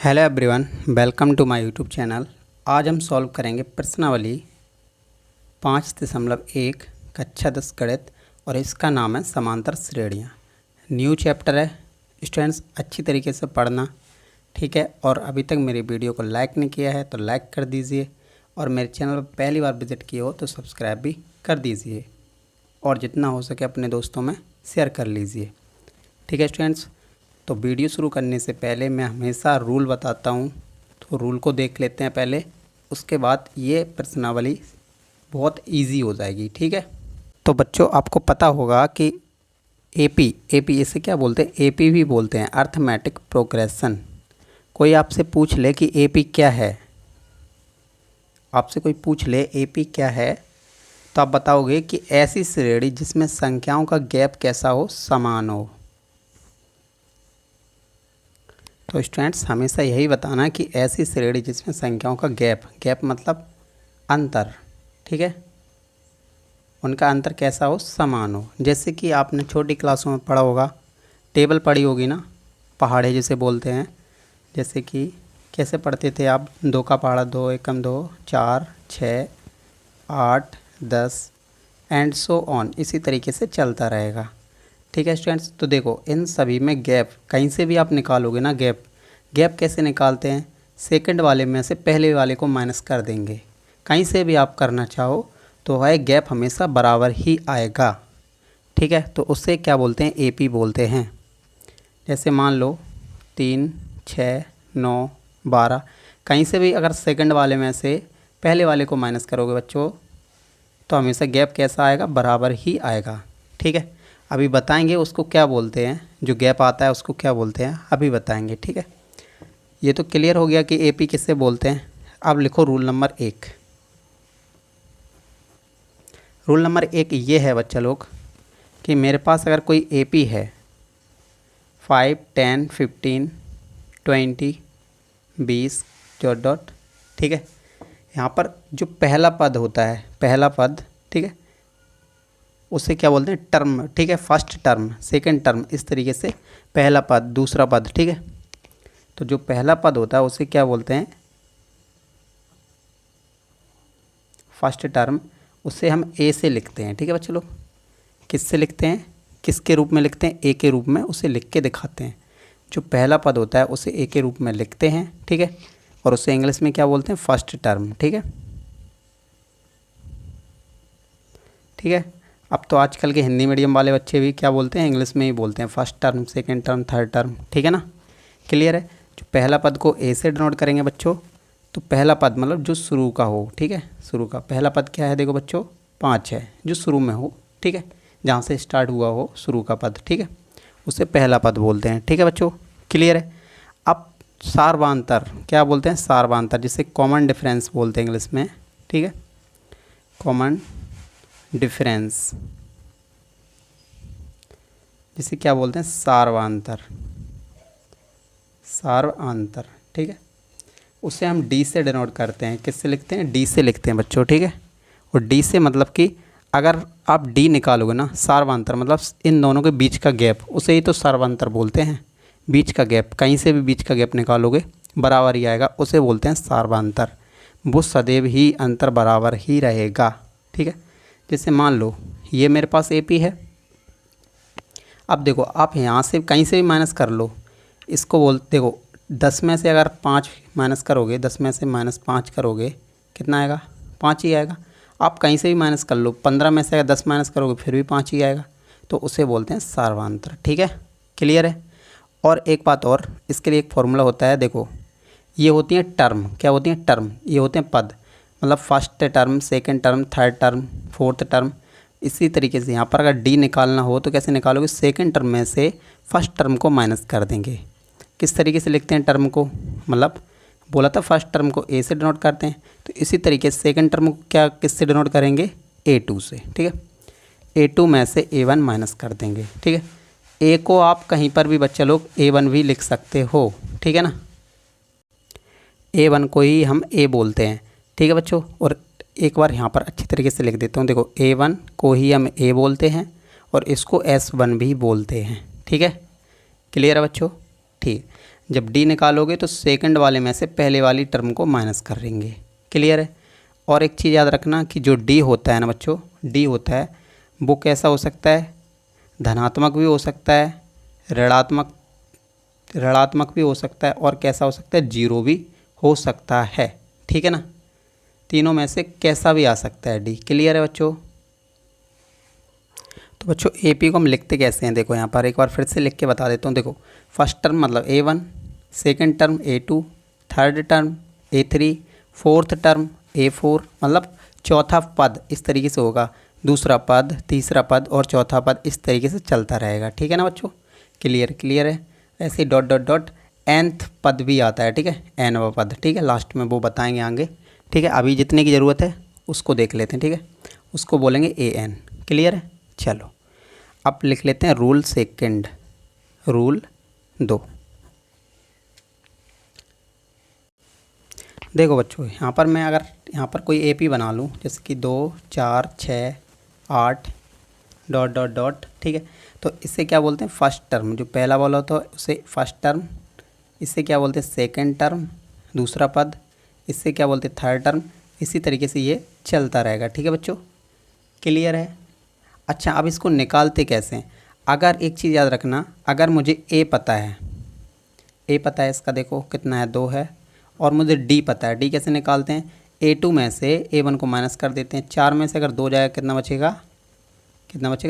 Hello everyone, welcome to my YouTube channel. आज हम solve करेंगे प्रश्नावली 5.1 कक्षा 10 गणित और इसका नाम है समांतर श्रेणियाँ। न्यू चैप्टर है स्टूडेंट्स, अच्छी तरीके से पढ़ना, ठीक है। और अभी तक मेरी वीडियो को लाइक नहीं किया है तो लाइक कर दीजिए, और मेरे चैनल पर पहली बार विजिट किए हो तो सब्सक्राइब भी कर दीजिए, और जितना हो सके अपने दोस्तों में शेयर कर लीजिए, ठीक है स्टूडेंट्स। तो वीडियो शुरू करने से पहले मैं हमेशा रूल बताता हूँ, तो रूल को देख लेते हैं पहले, उसके बाद ये प्रश्नावली बहुत इजी हो जाएगी, ठीक है। तो बच्चों, आपको पता होगा कि एपी इसे क्या बोलते हैं? एपी भी बोलते हैं, अर्थमेटिक प्रोग्रेशन। कोई आपसे पूछ ले कि एपी क्या है, आपसे कोई पूछ ले एपी क्या है, तो आप बताओगे कि ऐसी श्रेणी जिसमें संख्याओं का गैप कैसा हो, समान हो। तो स्टूडेंट्स, हमेशा यही बताना कि ऐसी श्रेणी जिसमें संख्याओं का गैप मतलब अंतर, ठीक है, उनका अंतर कैसा हो, समान हो। जैसे कि आपने छोटी क्लासों में पढ़ा होगा, टेबल पढ़ी होगी ना, पहाड़े जिसे बोलते हैं। जैसे कि कैसे पढ़ते थे आप? 2 का पहाड़ा 2 एकम 2 4 6 8 10 एंड सो ऑन, इसी तरीके से चलता रहेगा, ठीक है स्टूडेंट्स। तो देखो, इन सभी में गैप कहीं से भी आप निकालोगे ना, गैप कैसे निकालते हैं? सेकंड वाले में से पहले वाले को माइनस कर देंगे। कहीं से भी आप करना चाहो तो है गैप हमेशा बराबर ही आएगा, ठीक है। तो उससे क्या बोलते हैं? एपी बोलते हैं। जैसे मान लो 3 6 9 12, कहीं से भी अगर सेकंड वाले में से पहले वाले को माइनस करोगे बच्चों, तो हमेशा गैप कैसा आएगा? बराबर ही आएगा, ठीक है। अभी बताएंगे उसको क्या बोलते हैं, जो गैप आता है उसको क्या बोलते हैं, अभी बताएंगे, ठीक है। ये तो क्लियर हो गया कि एपी किससे बोलते हैं। अब लिखो रूल नंबर 1। रूल नंबर 1 ये है बच्चा लोग कि मेरे पास अगर कोई एपी है 5 10 15 20 20 डॉट, ठीक है। यहाँ पर जो पहला पद होता है, पहला पद, ठीक है, उसे क्या बोलते हैं? टर्म, ठीक है। फर्स्ट टर्म, सेकंड टर्म, इस तरीके से पहला पद, दूसरा पद, ठीक है। तो जो पहला पद होता है उसे क्या बोलते हैं? First term. उसे हम ए से लिखते हैं, ठीक है बच्चे लोग। किससे लिखते हैं? किसके रूप में लिखते हैं? ए के रूप में उसे लिख के दिखाते हैं। जो पहला पद होता है उसे ए के रूप में लिखते हैं, ठीक है, और उसे इंग्लिश में क्या बोलते हैं? फर्स्ट टर्म, ठीक है, ठीक है। अब तो आजकल के हिंदी मीडियम वाले बच्चे भी क्या बोलते हैं? इंग्लिश में ही बोलते हैं, first term, second term, third term, ठीक है ना। क्लियर है। जो पहला पद को ए से डिनोट करेंगे बच्चों, तो पहला पद मतलब जो शुरू का हो, ठीक है, शुरू का पहला पद क्या है? देखो बच्चों, 5 है, जो शुरू में हो, ठीक है, जहाँ से स्टार्ट हुआ हो शुरू का पद, ठीक है, उसे पहला पद बोलते हैं, ठीक है बच्चों। क्लियर है। अब सार्वधातर क्या बोलते हैं? सार्वधातर, जिसे कॉमन डिफरेंस बोलते हैं इंग्लिश में, ठीक है, कॉमन डिफरेंस, जिसे क्या बोलते हैं? सार्वधातर, सार्वधातर, ठीक है। उसे हम डी से डिनोट करते हैं। किससे लिखते हैं? डी से लिखते हैं बच्चों, ठीक है। और डी से मतलब कि अगर आप डी निकालोगे ना, सार्वधातर मतलब इन दोनों के बीच का गैप, उसे ही तो सार्वधातर बोलते हैं। बीच का गैप, कहीं से भी बीच का गैप निकालोगे बराबर ही आएगा, उसे बोलते हैं सार्वधातर। वो सदैव ही अंतर बराबर ही रहेगा, ठीक है। जैसे मान लो ये मेरे पास एपी है। अब देखो, आप यहाँ से कहीं से भी माइनस कर लो, इसको देखो 10 में से अगर 5 माइनस करोगे, 10 में से -5 करोगे, कितना आएगा? 5 ही आएगा। आप कहीं से भी माइनस कर लो, 15 में से अगर 10 माइनस करोगे फिर भी 5 ही आएगा, तो उसे बोलते हैं सार्वधातर, ठीक है। क्लियर है। और एक बात और, इसके लिए एक फॉर्मूला होता है, देखो ये होती हैं टर्म। क्या होती हैं? टर्म। ये होते हैं पद, मतलब first term, second term, third term, fourth term. इसी तरीके से यहाँ पर अगर डी निकालना हो तो कैसे निकालोगे? सेकंड टर्म में से फर्स्ट टर्म को माइनस कर देंगे। किस तरीके से लिखते हैं टर्म को? मतलब बोला था फर्स्ट टर्म को ए से डिनोट करते हैं, तो इसी तरीके से सेकंड टर्म को क्या किससे डिनोट करेंगे? A2 से, ठीक है। A2 में से A1 माइनस कर देंगे, ठीक है। ए को आप कहीं पर भी बच्चे लोग A1 भी लिख सकते हो, ठीक है ना। A1 को ही हम ए बोलते हैं, ठीक है बच्चों। और एक बार यहाँ पर अच्छी तरीके से लिख देता हूँ, देखो A1 को ही हम ए बोलते हैं और इसको S1 भी बोलते हैं, ठीक है। क्लियर है बच्चों? ठीक। जब डी निकालोगे तो सेकंड वाले में से पहले वाली टर्म को माइनस करेंगे। क्लियर है। और एक चीज़ याद रखना कि जो डी होता है ना बच्चों, डी होता है वो कैसा हो सकता है, धनात्मक भी हो सकता है, ऋणात्मक भी हो सकता है, और कैसा हो सकता है, जीरो भी हो सकता है। ठीक है ना, तीनों में से कैसा भी आ सकता है डी। क्लियर है बच्चों। तो बच्चों एपी को हम लिखते कैसे हैं, देखो यहाँ पर एक बार फिर से लिख के बता देता हूँ। देखो फर्स्ट टर्म मतलब A1, second term A2, third term A3, fourth term A4, मतलब चौथा पद इस तरीके से होगा, दूसरा पद, तीसरा पद और चौथा पद इस तरीके से चलता रहेगा। ठीक है ना बच्चों। क्लियर है। ऐसे ही डॉट डॉट डॉट nth पद भी आता है। ठीक है, nवां पद। ठीक है, लास्ट में वो बताएंगे आगे। ठीक है, अभी जितने की ज़रूरत है उसको देख लेते हैं। ठीक है, उसको बोलेंगे an। क्लियर है। चलो अब लिख लेते हैं रूल सेकंड, रूल 2। देखो बच्चों यहाँ पर मैं अगर यहाँ पर कोई एपी बना लूँ, जैसे कि 2, 4, 6, 8 डॉट डॉट डॉट। ठीक है, तो इससे क्या बोलते हैं, फर्स्ट टर्म, जो पहला वाला होता है उसे फर्स्ट टर्म, इससे क्या बोलते हैं सेकंड टर्म, दूसरा पद, इससे क्या बोलते हैं थर्ड टर्म। इसी तरीके से ये चलता रहेगा। ठीक है बच्चों, क्लियर है। अच्छा, अब इसको निकालते कैसे हैं। अगर एक चीज़ याद रखना, अगर मुझे ए पता है, इसका देखो कितना है, 2 है, और मुझे डी पता है, डी कैसे निकालते हैं, A2 में से A1 को माइनस कर देते हैं। 4 में से अगर 2 जाएगा कितना बचेगा,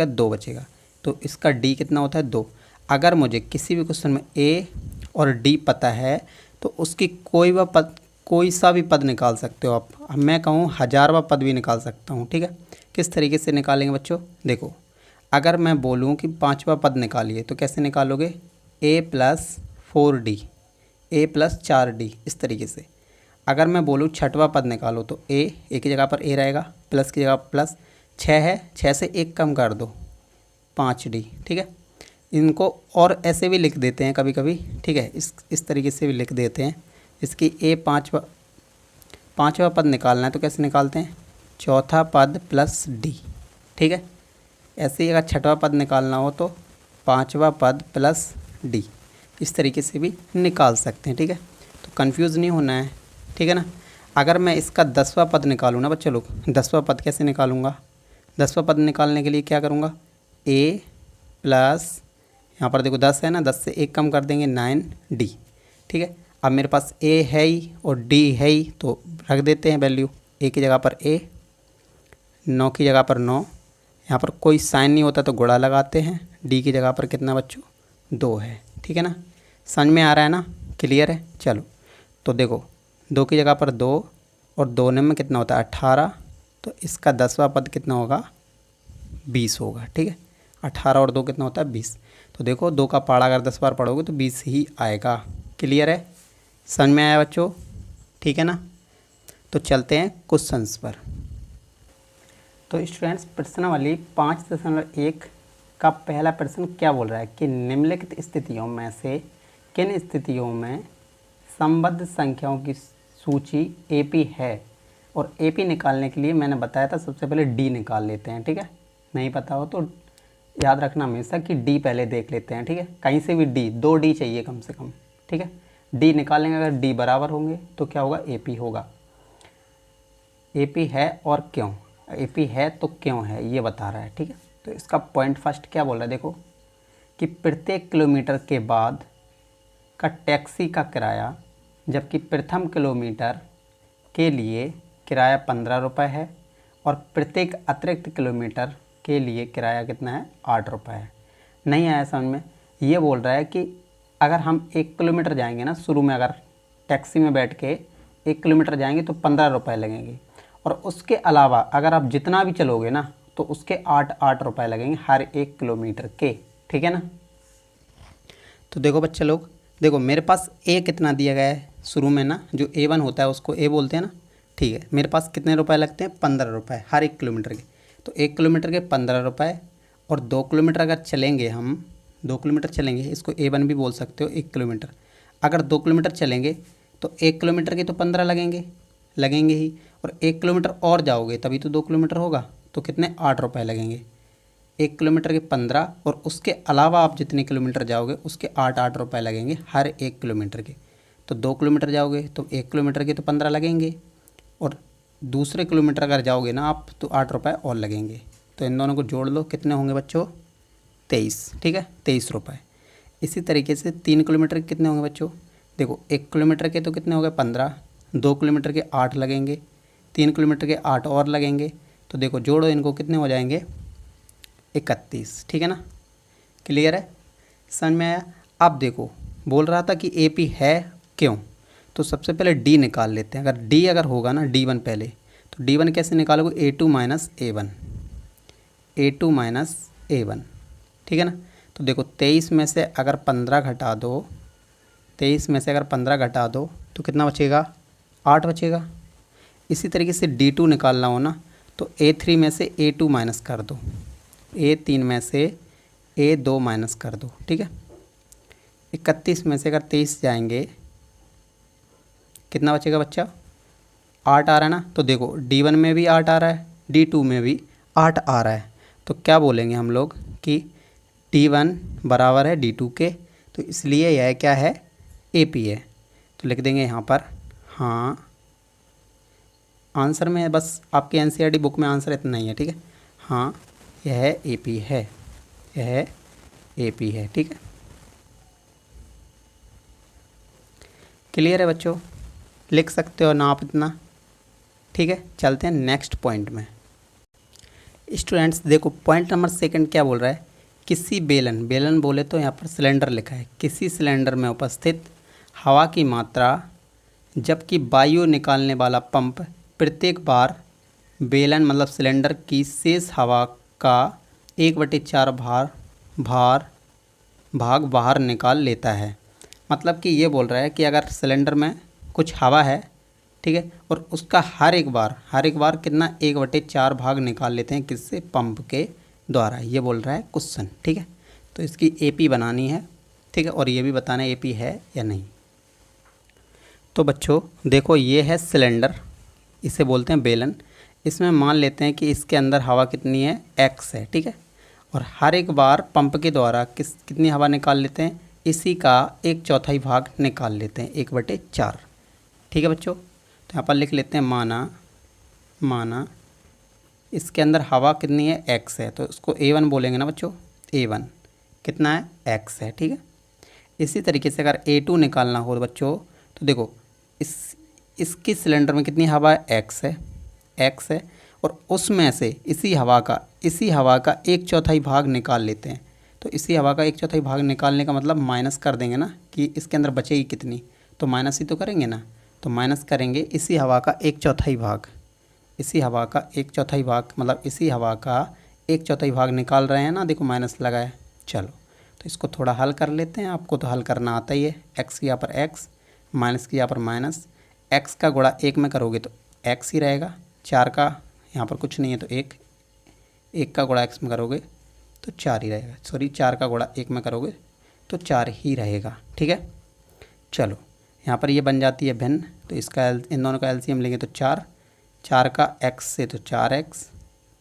2 बचेगा। तो इसका डी कितना होता है, 2। अगर मुझे किसी भी क्वेश्चन में ए और डी पता है तो उसकी कोई सा भी पद निकाल सकते हो आप। अब मैं कहूँ 1000वां पद भी निकाल सकता हूँ। ठीक है, किस तरीके से निकालेंगे बच्चों, देखो अगर मैं बोलूँ कि 5वां पद निकालिए तो कैसे निकालोगे, a + 4d, a + 4d, इस तरीके से। अगर मैं बोलूँ 6वां पद निकालो तो a की जगह पर a रहेगा, प्लस की जगह प्लस, 6 है, 6 से 1 कम कर दो, 5d। ठीक है, इनको और ऐसे भी लिख देते हैं कभी कभी। ठीक है, इस तरीके से भी लिख देते हैं। इसकी a पाँचवा पद निकालना है तो कैसे निकालते हैं, चौथा पद प्लस d। ठीक है, ऐसे ही अगर 6वां पद निकालना हो तो 5वां पद प्लस d, इस तरीके से भी निकाल सकते हैं। ठीक है, तो कंफ्यूज नहीं होना है। ठीक है ना। अगर मैं इसका 10वां पद निकालूँ ना बच्चों लोग, 10वां पद कैसे निकालूंगा, 10वां पद निकालने के लिए क्या करूँगा, a प्लस, यहाँ पर देखो 10 है ना, 10 से 1 कम कर देंगे, 9d। ठीक है, अब मेरे पास a है ही और d है ही, तो रख देते हैं वैल्यू, a की जगह पर a, 9 की जगह पर 9, यहाँ पर कोई साइन नहीं होता तो गुणा लगाते हैं, d की जगह पर कितना बच्चों, 2 है। ठीक है ना, समझ में आ रहा है ना, क्लियर है। चलो तो देखो 2 की जगह पर 2 और 2 में कितना होता है 18, तो इसका 10वां पद कितना होगा, 20 होगा। ठीक है, 18 और 2 कितना होता है, 20। तो देखो 2 का पहाड़ा अगर 10 बार पढ़ोगे तो 20 ही आएगा। क्लियर है, समझ में आया बच्चों। ठीक है ना, तो चलते हैं क्वेश्चंस पर। तो स्टूडेंट्स प्रश्नावली 5.1 का पहला प्रश्न क्या बोल रहा है कि निम्नलिखित स्थितियों में से किन स्थितियों में संबद्ध संख्याओं की सूची एपी है। और एपी निकालने के लिए मैंने बताया था सबसे पहले डी निकाल लेते हैं। ठीक है, नहीं पता हो तो याद रखना हमेशा कि डी पहले देख लेते हैं। ठीक है, कहीं से भी डी, 2 डी चाहिए कम से कम। ठीक है, डी निकालेंगे, अगर डी बराबर होंगे तो क्या होगा, एपी होगा। एपी है और क्यों, एपी है तो क्यों है ये बता रहा है। ठीक है, तो इसका पॉइंट फर्स्ट क्या बोल रहा है, देखो कि प्रत्येक किलोमीटर के बाद का टैक्सी का किराया, जबकि प्रथम किलोमीटर के लिए किराया 15 रुपये है और प्रत्येक अतिरिक्त किलोमीटर के लिए किराया कितना है, 8 रुपये है। नहीं आया समझ में। ये बोल रहा है कि अगर हम 1 किलोमीटर जाएंगे ना, शुरू में अगर टैक्सी में बैठ के 1 किलोमीटर जाएंगे तो 15 रुपये लगेंगे, और उसके अलावा अगर आप जितना भी चलोगे ना तो उसके 8 रुपये लगेंगे हर 1 किलोमीटर के। ठीक है ना। तो देखो बच्चे लोग, देखो मेरे पास ए कितना दिया गया है शुरू में ना, जो A1 होता है उसको ए बोलते हैं ना। ठीक है, मेरे पास कितने रुपए लगते हैं, 15 रुपये हर 1 किलोमीटर के। तो 1 किलोमीटर के 15 रुपये, और 2 किलोमीटर अगर चलेंगे हम, 2 किलोमीटर चलेंगे, इसको A1 भी बोल सकते हो 1 किलोमीटर। अगर 2 किलोमीटर चलेंगे तो 1 किलोमीटर के तो 15 लगेंगे ही, और 1 किलोमीटर और जाओगे तभी तो 2 किलोमीटर होगा, तो कितने, 8 रुपये लगेंगे। 1 किलोमीटर के 15 और उसके अलावा आप जितने किलोमीटर जाओगे उसके 8 रुपये लगेंगे हर 1 किलोमीटर के। तो 2 किलोमीटर जाओगे तो 1 किलोमीटर के तो 15 लगेंगे, और दूसरे किलोमीटर अगर जाओगे ना आप तो 8 रुपये और लगेंगे। तो इन दोनों को जोड़ लो, कितने होंगे बच्चों? 23। ठीक है, 23 रुपये। इसी तरीके से 3 किलोमीटर के कितने होंगे बच्चों? देखो 1 किलोमीटर के तो कितने हो गए? 15। 2 किलोमीटर के 8 लगेंगे, 3 किलोमीटर के 8 और लगेंगे। तो देखो जोड़ो इनको, कितने हो जाएंगे? 31। ठीक है ना, क्लियर है, समझ में आया? अब देखो बोल रहा था कि AP है क्यों, तो सबसे पहले D निकाल लेते हैं। अगर D अगर होगा ना, D1 पहले, तो D1 कैसे निकालोगे? A2 minus A1, A2 minus A1। ठीक है ना, तो देखो 23 में से अगर 15 घटा दो, 23 में से अगर 15 घटा दो तो कितना बचेगा? 8 बचेगा। इसी तरीके से D2 निकालना हो ना, तो A3 में से A2 माइनस कर दो, A3 में से A2 माइनस कर दो। ठीक है, 31 में से अगर 23 जाएंगे कितना बचेगा बच्चा? 8 आ रहा है ना। तो देखो D1 में भी 8 आ रहा है, D2 में भी 8 आ रहा है। तो क्या बोलेंगे हम लोग कि D1 बराबर है D2 के, तो इसलिए यह क्या है? AP है। तो लिख देंगे यहाँ पर हाँ, आंसर में बस आपके NCERT बुक में आंसर इतना ही है। ठीक है, हाँ यह AP है, यह AP है। ठीक है, क्लियर है बच्चों? लिख सकते हो ना आप इतना। ठीक है, चलते हैं नेक्स्ट पॉइंट में। स्टूडेंट्स देखो पॉइंट नंबर 2 क्या बोल रहा है? किसी बेलन, बेलन बोले तो यहाँ पर सिलेंडर लिखा है, किसी सिलेंडर में उपस्थित हवा की मात्रा जबकि वायु निकालने वाला पंप प्रत्येक बार बेलन मतलब सिलेंडर की शेष हवा का 1/4 भाग बाहर निकाल लेता है। मतलब कि ये बोल रहा है कि अगर सिलेंडर में कुछ हवा है, ठीक है, और उसका हर एक बार कितना? 1/4 भाग निकाल लेते हैं, किससे? पंप के द्वारा। ये बोल रहा है क्वेश्चन। ठीक है, तो इसकी AP बनानी है। ठीक है, और ये भी बताना है AP है या नहीं। तो बच्चों देखो ये है सिलेंडर, इसे बोलते हैं बेलन। इसमें मान लेते हैं कि इसके अंदर हवा कितनी है? X है। ठीक है, और हर एक बार पंप के द्वारा कितनी हवा निकाल लेते हैं? इसी का 1/4 भाग निकाल लेते हैं, 1/4। ठीक है बच्चों, तो यहाँ पर लिख लेते हैं माना इसके अंदर हवा कितनी है? X है, तो इसको A1 बोलेंगे ना बच्चों। A1 कितना है? X है। ठीक है, इसी तरीके से अगर A2 निकालना हो बच्चों, तो देखो इसकी सिलेंडर में कितनी हवा है? X है, और उसमें से इसी हवा का 1/4 भाग निकाल लेते हैं। तो इसी हवा का 1/4 भाग निकालने का मतलब माइनस कर देंगे ना, कि इसके अंदर बचेगी कितनी, तो माइनस ही तो करेंगे ना। तो माइनस करेंगे इसी हवा का 1/4 भाग, इसी हवा का 1/4 भाग, मतलब इसी हवा का 1/4 भाग निकाल रहे हैं ना। देखो माइनस लगा है। चलो तो इसको थोड़ा हल कर लेते हैं, आपको तो हल करना आता ही है। एक्स की यहाँ पर एक्स, माइनस की यहाँ पर माइनस, एक्स का गुणा 1 में करोगे तो एक्स ही रहेगा। 4 का यहाँ पर कुछ नहीं है तो 1 का गुणा एक्स में करोगे तो 4 ही रहेगा। सॉरी, 4 का गुणा 1 में करोगे तो 4 ही रहेगा। ठीक है, चलो यहाँ पर ये बन जाती है भिन्न, तो इसका इन दोनों का LCM लेंगे तो 4 का x से तो 4x,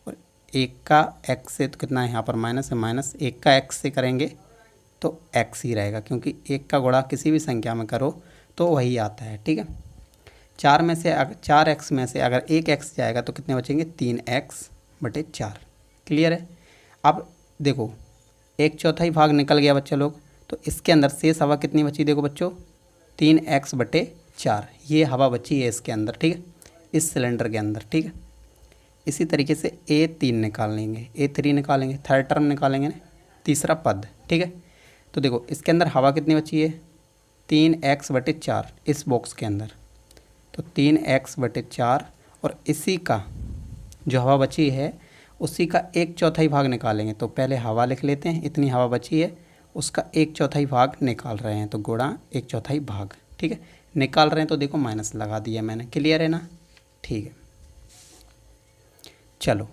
और 1 का x से तो कितना है यहाँ पर माइनस है, माइनस 1 का x से करेंगे तो x ही रहेगा, क्योंकि 1 का गुणा किसी भी संख्या में करो तो वही आता है। ठीक है, 4x में से अगर 1x जाएगा तो कितने बचेंगे? 3x/4। क्लियर है? अब देखो 1/4 भाग निकल गया बच्चा लोग, तो इसके अंदर शेष हवा कितनी बची? देखो बच्चों 3x/4 ये हवा बची है इसके अंदर। ठीक है, इस सिलेंडर के अंदर। ठीक है, इसी तरीके से A3 निकाल लेंगे, A3 निकालेंगे, थर्ड टर्म निकालेंगे ना, तीसरा पद। ठीक है, तो देखो इसके अंदर हवा कितनी बची है? 3x/4 इस बॉक्स के अंदर, तो 3x/4, और इसी का जो हवा बची है उसी का 1/4 भाग निकालेंगे। तो पहले हवा लिख लेते हैं, इतनी हवा बची है, उसका 1/4 भाग निकाल रहे हैं, तो गुणा 1/4 भाग। ठीक है, निकाल रहे हैं तो देखो माइनस लगा दिया मैंने। क्लियर है ना? ठीक है, चलो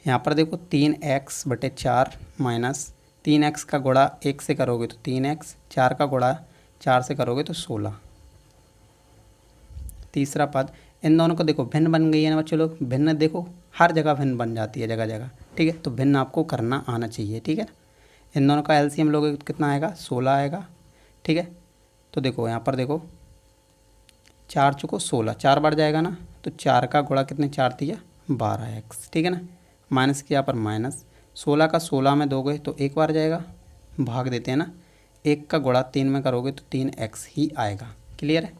यहाँ पर देखो 3x/4 माइनस 3x का गुणा 1 से करोगे तो 3x, 4 का गुणा 4 से करोगे तो 16। तीसरा पद इन दोनों को देखो भिन्न बन गई है ना बच्चों लोग, भिन्न देखो हर जगह भिन्न बन जाती है जगह जगह, ठीक है। तो भिन्न आपको करना आना चाहिए, ठीक है ना। इन दोनों का एलसीएम लोगे तो कितना आएगा, 16 आएगा, ठीक है। तो देखो यहाँ पर देखो 4 चुको 16, 4 बढ़ जाएगा ना, तो 4 का गुणा कितने, 4 दिया 12x, ठीक है ना। माइनस के यहाँ पर माइनस, 16 का 16 में दोगे तो 1 बार जाएगा, भाग देते हैं ना, 1 का गुणा 3 में करोगे तो 3x ही आएगा। क्लियर है।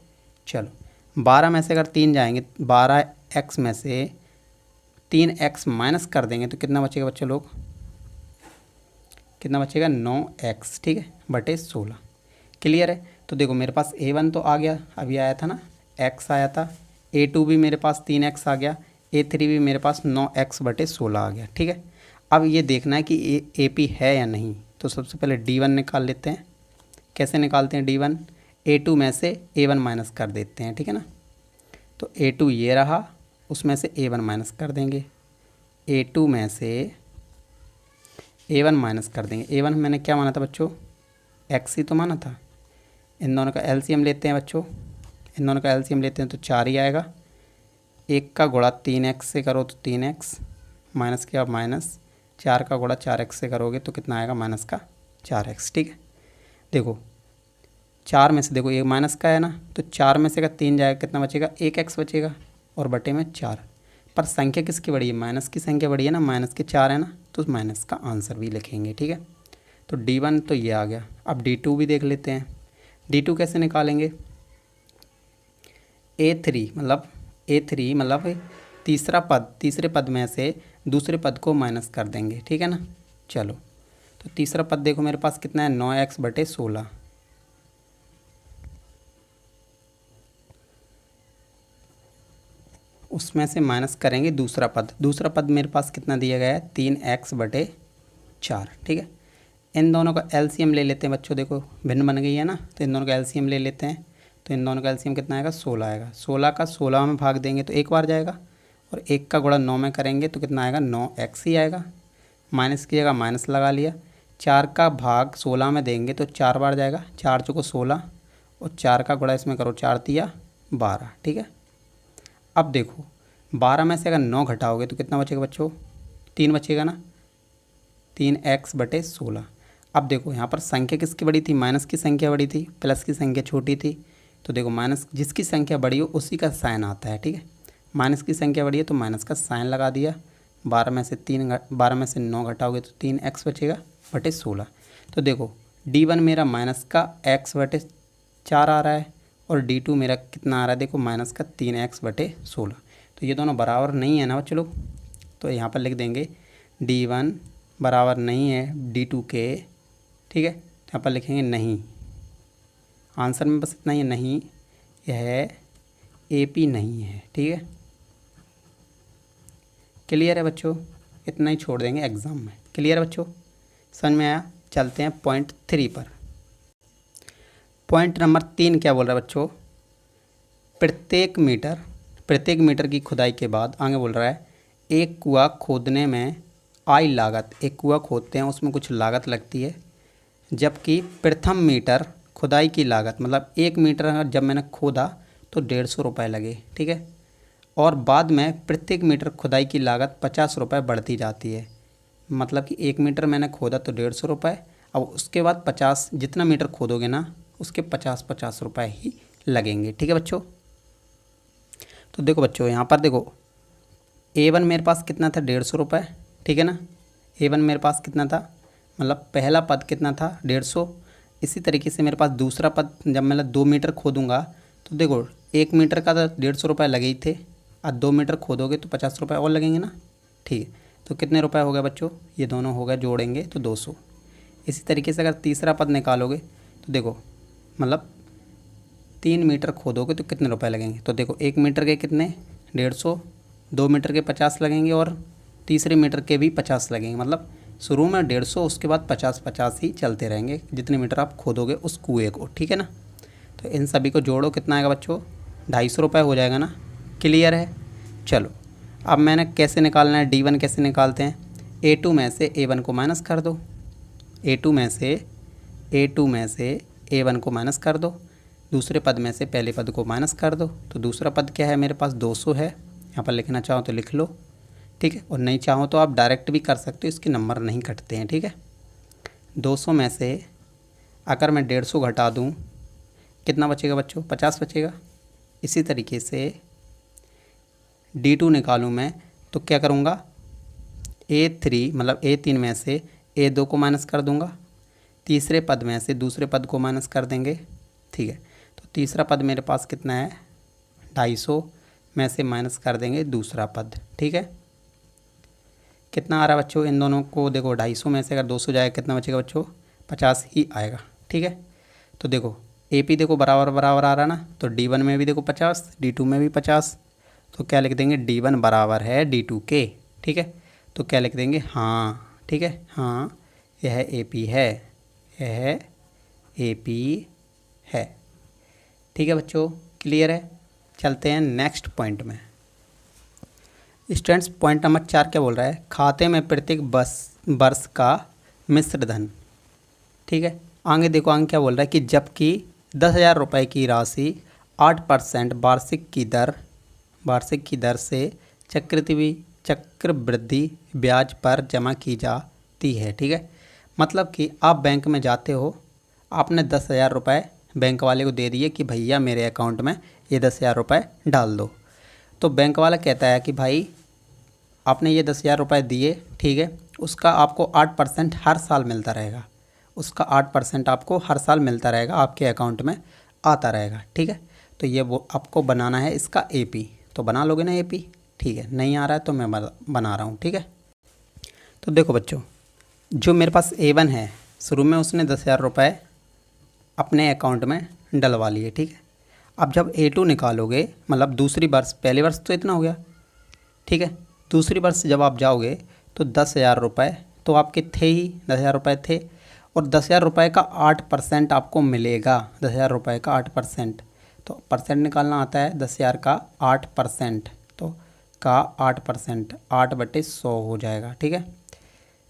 चलो 12 में से अगर 3 जाएंगे, 12x में से 3x माइनस कर देंगे तो कितना बचेगा बच्चे लोग, कितना बचेगा, 9x, ठीक है, बटे 16। क्लियर है। तो देखो मेरे पास a1 तो आ गया, अभी आया था ना, x आया था, a2 भी मेरे पास 3x आ गया, a3 भी मेरे पास 9x बटे 16 आ गया, ठीक है। अब ये देखना है कि AP है या नहीं, तो सबसे पहले D1 निकाल लेते हैं। कैसे निकालते हैं D1, A2 में से A1 माइनस कर देते हैं, ठीक है ना। तो A2 ये रहा, उसमें से A1 माइनस कर देंगे, A2 में से A1 माइनस कर देंगे। A1 मैंने क्या माना था बच्चों, x ही तो माना था। इन दोनों का एलसीएम लेते हैं बच्चों, इन दोनों का एलसीएम लेते हैं तो 4 ही आएगा। 1 का गुणा 3x से करो तो 3x, माइनस के अब माइनस, 4 का गुणा 4x से करोगे तो कितना आएगा, माइनस का 4x, ठीक है। देखो 4 में से देखो ये माइनस का है ना, तो 4 में से अगर 3 जाएगा कितना बचेगा, 1x बचेगा, और बटे में 4। पर संख्या किसकी बड़ी है, माइनस की संख्या बड़ी है ना, माइनस के 4 है ना, तो माइनस का आंसर भी लिखेंगे, ठीक है। तो D1 तो ये आ गया। अब D2 भी देख लेते हैं। D2 कैसे निकालेंगे, A3 मतलब तीसरा पद, तीसरे पद में से दूसरे पद को माइनस कर देंगे, ठीक है ना। चलो तो तीसरा पद देखो मेरे पास कितना है, 9x बटे 16, उसमें से माइनस करेंगे दूसरा पद। दूसरा पद मेरे पास कितना दिया गया है, 3x बटे 4, ठीक है। इन दोनों का एलसीएम ले लेते हैं बच्चों, देखो भिन्न बन गई है ना, तो इन दोनों का एलसीएम ले लेते हैं। तो इन दोनों का एलसीएम कितना आएगा, 16 आएगा। 16 का 16 में भाग देंगे तो 1 बार जाएगा, और 1 का गुणा 9 में करेंगे तो कितना आएगा, 9x ही आएगा। माइनस की जगह माइनस लगा लिया। 4 का भाग 16 में देंगे तो 4 बार जाएगा, 4 चौको 16, और 4 का गुणा इसमें करो, 4 तिया 12, ठीक है। अब देखो 12 में से अगर 9 घटाओगे तो कितना बचेगा बच्चों, 3 बचेगा ना, 3x बटे 16। अब देखो यहाँ पर संख्या किसकी बड़ी थी, माइनस की संख्या बड़ी थी, प्लस की संख्या छोटी थी। तो देखो माइनस, जिसकी संख्या बड़ी हो उसी का साइन आता है, ठीक है। माइनस की संख्या बड़ी है तो माइनस का साइन लगा दिया। 12 में से 9 घटाओगे तो 3x बचेगा बटे 16। तो देखो D1 मेरा माइनस का x बटे 4 आ रहा है, और D2 मेरा कितना आ रहा है, देखो माइनस का 3x बटे 16। तो ये दोनों बराबर नहीं है ना बच्चों लोग, तो यहाँ पर लिख देंगे D1 बराबर नहीं है D2 के, ठीक है। तो यहाँ पर लिखेंगे नहीं, आंसर में बस इतना ही नहीं, यह AP नहीं है, ठीक है। क्लियर है बच्चों, इतना ही छोड़ देंगे एग्ज़ाम में। क्लियर है बच्चों, समझ में आया। चलते हैं पॉइंट 3 पर। पॉइंट नंबर 3 क्या बोल रहा है बच्चों, प्रत्येक मीटर की खुदाई के बाद आगे बोल रहा है, एक कुआं खोदने में आई लागत, एक कुआं खोदते हैं उसमें कुछ लागत लगती है, जबकि प्रथम मीटर खुदाई की लागत, मतलब 1 मीटर जब मैंने खोदा तो 150 रुपये लगे, ठीक है। और बाद में प्रत्येक मीटर खुदाई की लागत 50 रुपये बढ़ती जाती है, मतलब कि 1 मीटर मैंने खोदा तो 150 रुपये, अब उसके बाद 50, जितना मीटर खोदोगे ना उसके 50 रुपये ही लगेंगे, ठीक है बच्चों। तो देखो बच्चों यहाँ पर देखो A1 मेरे पास कितना था, 150 रुपये, ठीक है ना। A1 मेरे पास कितना था, मतलब पहला पद कितना था, 150। इसी तरीके से मेरे पास दूसरा पद, जब मैं 2 मीटर खोदूँगा तो देखो 1 मीटर का तो 150 रुपये लगे ही थे, और 2 मीटर खोदोगे तो 50 रुपये और लगेंगे ना, ठीक है। तो कितने रुपए हो गए बच्चों, ये दोनों हो गए, जोड़ेंगे तो 200। इसी तरीके से अगर तीसरा पद निकालोगे तो देखो मतलब 3 मीटर खोदोगे तो कितने रुपए लगेंगे, तो देखो 1 मीटर के कितने 150, 2 मीटर के 50 लगेंगे, और तीसरे मीटर के भी 50 लगेंगे। मतलब शुरू में 150, उसके बाद 50 ही चलते रहेंगे जितने मीटर आप खोदोगे उस कुएँ को, ठीक है ना। तो इन सभी को जोड़ो, कितना आएगा बच्चों, 250 रुपये हो जाएगा ना। क्लियर है। चलो अब मैंने कैसे निकालना है, D1 कैसे निकालते हैं, A2 में से A1 को माइनस कर दो, A2 में से A1 को माइनस कर दो। दूसरे पद में से पहले पद को माइनस कर दो। तो दूसरा पद क्या है मेरे पास 200 है, यहाँ पर लिखना चाहो तो लिख लो, ठीक है। और नहीं चाहो तो आप डायरेक्ट भी कर सकते हो, इसके नंबर नहीं कटते हैं, ठीक है। 200 में से अगर मैं 150 घटा दूँ कितना बचेगा बच्चों, 50 बचेगा। इसी तरीके से D2 निकालूँ मैं तो क्या करूँगा, A3 मतलब A3 में से A2 को माइनस कर दूँगा, तीसरे पद में से दूसरे पद को माइनस कर देंगे, ठीक है। तो तीसरा पद मेरे पास कितना है 250 में से माइनस कर देंगे दूसरा पद, ठीक है। कितना आ रहा है बच्चों, इन दोनों को देखो 250 में से अगर 200 जाएगा कितना बचेगा बच्चों, 50 ही आएगा, ठीक है। तो देखो AP देखो बराबर बराबर आ रहा ना, तो D1 में भी देखो 50, D2 में भी 50, तो क्या लिख देंगे D1 बराबर है D2 के, ठीक है। तो क्या लिख देंगे, हाँ, ठीक है, हाँ यह AP है, यह AP है, ठीक है बच्चों, क्लियर है। चलते हैं नेक्स्ट पॉइंट में। स्टूडेंट्स पॉइंट नंबर 4 क्या बोल रहा है, खाते में प्रत्येक वर्ष का मिश्र धन, ठीक है। आगे देखो, आगे क्या बोल रहा है कि जबकि 10,000 रुपये की राशि 8% वार्षिक की दर से चक्रवृद्धि ब्याज पर जमा की जाती है, ठीक है। मतलब कि आप बैंक में जाते हो, आपने 10,000 रुपये बैंक वाले को दे दिए कि भैया मेरे अकाउंट में ये 10,000 रुपये डाल दो। तो बैंक वाला कहता है कि भाई आपने ये 10,000 रुपये दिए, ठीक है, उसका आपको 8% हर साल मिलता रहेगा, उसका 8% आपको हर साल मिलता रहेगा, आपके अकाउंट में आता रहेगा, ठीक है। तो ये वो आपको बनाना है इसका AP, तो बना लोगे ना AP, ठीक है। नहीं आ रहा है तो मैं बना रहा हूँ, ठीक है। तो देखो बच्चों, जो मेरे पास A1 है, शुरू में उसने 10,000 रुपये अपने अकाउंट में डलवा लिए, ठीक है। अब जब A2 निकालोगे, मतलब दूसरी वर्ष, पहले वर्ष तो इतना हो गया, ठीक है, दूसरी वर्ष जब आप जाओगे तो 10,000 रुपये तो आपके थे ही, 10,000 रुपये थे, और 10,000 रुपये का 8% आपको मिलेगा, 10,000 रुपये का 8%, तो परसेंट निकालना आता है, 10,000 का 8%, तो का 8%, 8/100 हो जाएगा, ठीक है।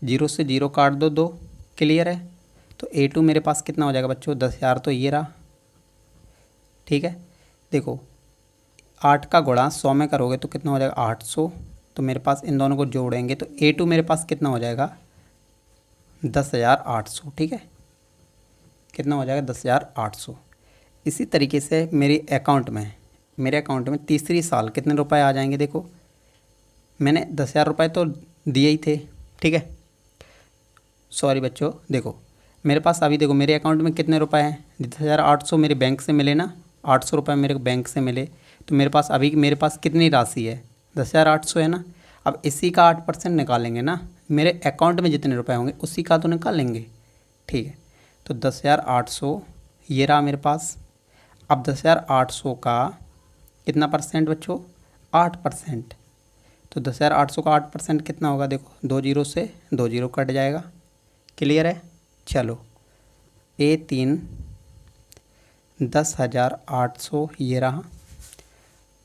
0 से 0 काट दो, 2, क्लियर है। तो A2 मेरे पास कितना हो जाएगा बच्चों, 10,000 तो ये रहा, ठीक है। देखो 8 का गुणा 100 में करोगे तो कितना हो जाएगा 800, तो मेरे पास इन दोनों को जोड़ेंगे तो A2 मेरे पास कितना हो जाएगा 10,800, ठीक है। कितना हो जाएगा 10,800। इसी तरीके से मेरे अकाउंट में तीसरी साल कितने रुपए आ जाएंगे, देखो मैंने 10,000 रुपये तो दिए ही थे, ठीक है। सॉरी बच्चों, देखो मेरे पास अभी देखो मेरे अकाउंट में कितने रुपए हैं, 10,800 मेरे बैंक से मिले ना, 800 रुपये मेरे बैंक से मिले, तो मेरे पास अभी मेरे पास कितनी राशि है 10,800 है ना। अब इसी का 8% निकालेंगे ना, मेरे अकाउंट में जितने रुपए होंगे उसी का तो निकालेंगे, ठीक है। तो 10,800 ये रहा मेरे पास। अब 10,800 का कितना परसेंट बच्चों, 8%, तो 10,800 का 8% कितना होगा, देखो 2 0 से 2 0 कट जाएगा, क्लियर है। चलो A3 10,800 ये रहा,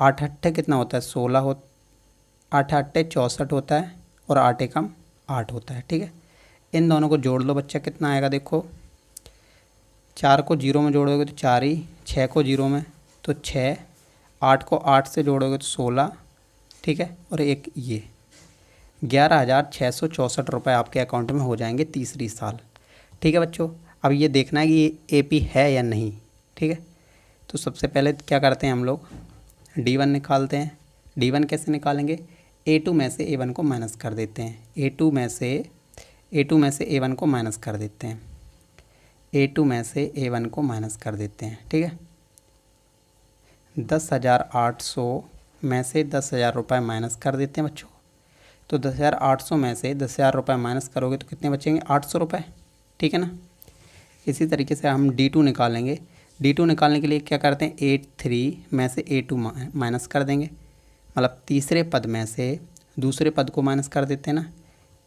8 अट्ठे कितना होता है 16 हो, 8 अट्ठे 64 होता है, और 8 एकम 8 होता है, ठीक है। इन दोनों को जोड़ लो बच्चा, कितना आएगा देखो, 4 को 0 में जोड़ोगे तो 4 ही, 6 को 0 में तो 6, 8 को 8 से जोड़ोगे तो 16, ठीक है, और एक ये 11,664 रुपये आपके अकाउंट में हो जाएंगे तीसरी साल, ठीक है बच्चों। अब ये देखना है कि ये AP है या नहीं, ठीक है। तो सबसे पहले क्या करते हैं हम लोग, D1 निकालते हैं। D1 कैसे निकालेंगे, A2 में से A1 को माइनस कर देते हैं, A2 में से A1 को माइनस कर देते हैं, A2 में से A1 को माइनस कर देते हैं, ठीक है। 10,800 में से 10,000 रुपये माइनस कर देते हैं बच्चों। तो 10,800 में से 10,000 रुपये माइनस करोगे तो कितने बचेंगे 800 रुपये, ठीक है ना। इसी तरीके से हम D2 निकालेंगे। D2 निकालने के लिए क्या करते हैं, A3 में से A2 माइनस कर देंगे, मतलब तीसरे पद में से दूसरे पद को माइनस कर देते हैं ना,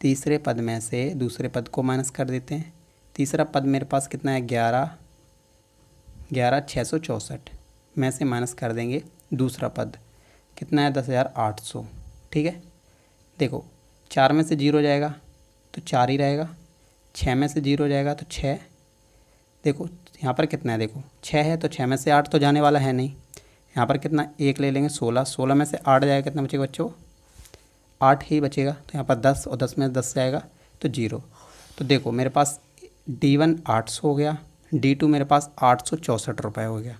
तीसरे पद में से दूसरे पद को माइनस कर देते हैं। तीसरा पद मेरे पास कितना है 11,664 में से माइनस कर देंगे दूसरा पद, कितना है 10,800, ठीक है। देखो 4 में से 0 जाएगा तो 4 ही रहेगा, 6 में से 0 जाएगा तो 6, देखो यहाँ पर कितना है देखो 6 है, तो 6 में से 8 तो जाने वाला है नहीं। यहाँ पर कितना 1 ले लेंगे 16, 16 में से 8 जाएगा, कितना बचेगा बच्चों 8 ही बचेगा। तो यहाँ पर 10 और 10 में 10 जाएगा तो 0। तो देखो मेरे पास D1 800 हो गया, D2 मेरे पास 864 रुपये हो गया।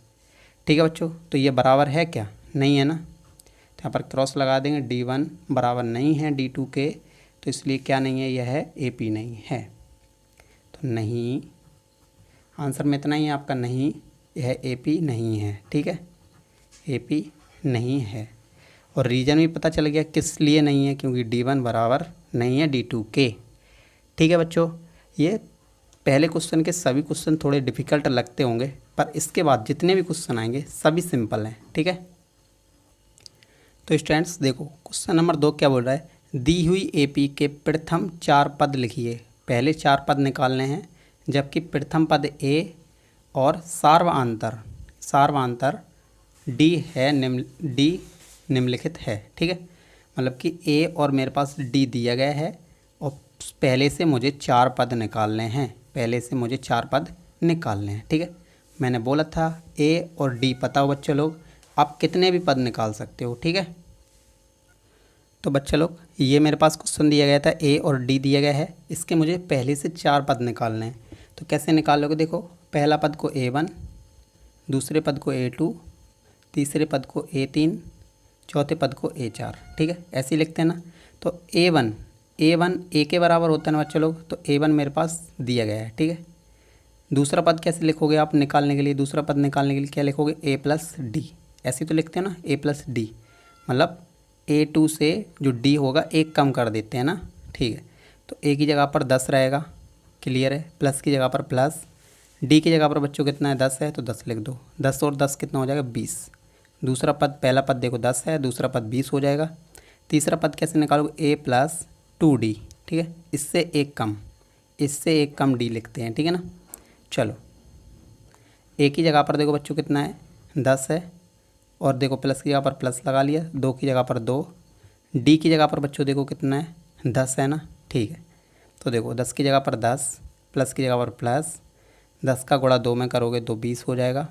ठीक है बच्चों, तो ये बराबर है क्या, नहीं है ना। तो यहाँ पर क्रॉस लगा देंगे, D1 बराबर नहीं है D2 के, तो इसलिए क्या नहीं है, यह है AP नहीं है। तो नहीं, आंसर में इतना ही है आपका, नहीं यह AP नहीं है। ठीक है, AP नहीं है। और रीज़न भी पता चल गया किस लिए नहीं है, क्योंकि D1 बराबर नहीं है D2 के। ठीक है बच्चों, ये पहले क्वेश्चन के सभी क्वेश्चन थोड़े डिफ़िकल्ट लगते होंगे, पर इसके बाद जितने भी क्वेश्चन आएंगे सभी सिंपल हैं। ठीक है, तो स्टूडेंट्स देखो क्वेश्चन नंबर 2 क्या बोल रहा है, दी हुई AP के प्रथम 4 पद लिखिए। पहले 4 पद निकालने हैं, जबकि प्रथम पद A और सार्वधातुक D है, D निम्नलिखित है। ठीक है, मतलब कि A और मेरे पास D दिया गया है और पहले से मुझे 4 पद निकालने हैं, ठीक है, मैंने बोला था A और D पता हो बच्चे लोग, आप कितने भी पद निकाल सकते हो। ठीक है, तो बच्चे लोग ये मेरे पास क्वेश्चन दिया गया था, A और D दिया गया है, इसके मुझे पहले से 4 पद निकालने हैं। तो कैसे निकालोगे, देखो पहला पद को A1, दूसरे पद को A2, तीसरे पद को A3, चौथे पद को A4। ठीक है, ऐसे ही लिखते हैं ना। तो A1 A के बराबर होता है ना बच्चे लोग, तो A1 मेरे पास दिया गया है। ठीक है, दूसरा पद कैसे लिखोगे आप निकालने के लिए, दूसरा पद निकालने के लिए क्या लिखोगे, A प्लस D, ऐसे तो लिखते हैं ना, A प्लस D, मतलब A2 से जो D होगा 1 कम कर देते हैं ना। ठीक है, तो A की जगह पर 10 रहेगा, क्लियर है, प्लस की जगह पर प्लस, D की जगह पर बच्चों कितना है 10 है, तो 10 लिख दो, 10 और 10 कितना हो जाएगा 20। दूसरा पद, पहला पद देखो 10 है, दूसरा पद 20 हो जाएगा। तीसरा पद कैसे निकालोगे, A प्लस 2D। ठीक है, इससे एक कम D लिखते हैं। ठीक है ना, चलो A की जगह पर देखो बच्चों कितना है 10 है, और देखो प्लस की जगह पर प्लस लगा लिया, 2 की जगह पर 2, D की जगह पर बच्चों देखो कितना है 10 है ना। ठीक है, तो देखो 10 की जगह पर 10, प्लस की जगह पर प्लस, 10 का गुणा 2 में करोगे तो 20 हो जाएगा,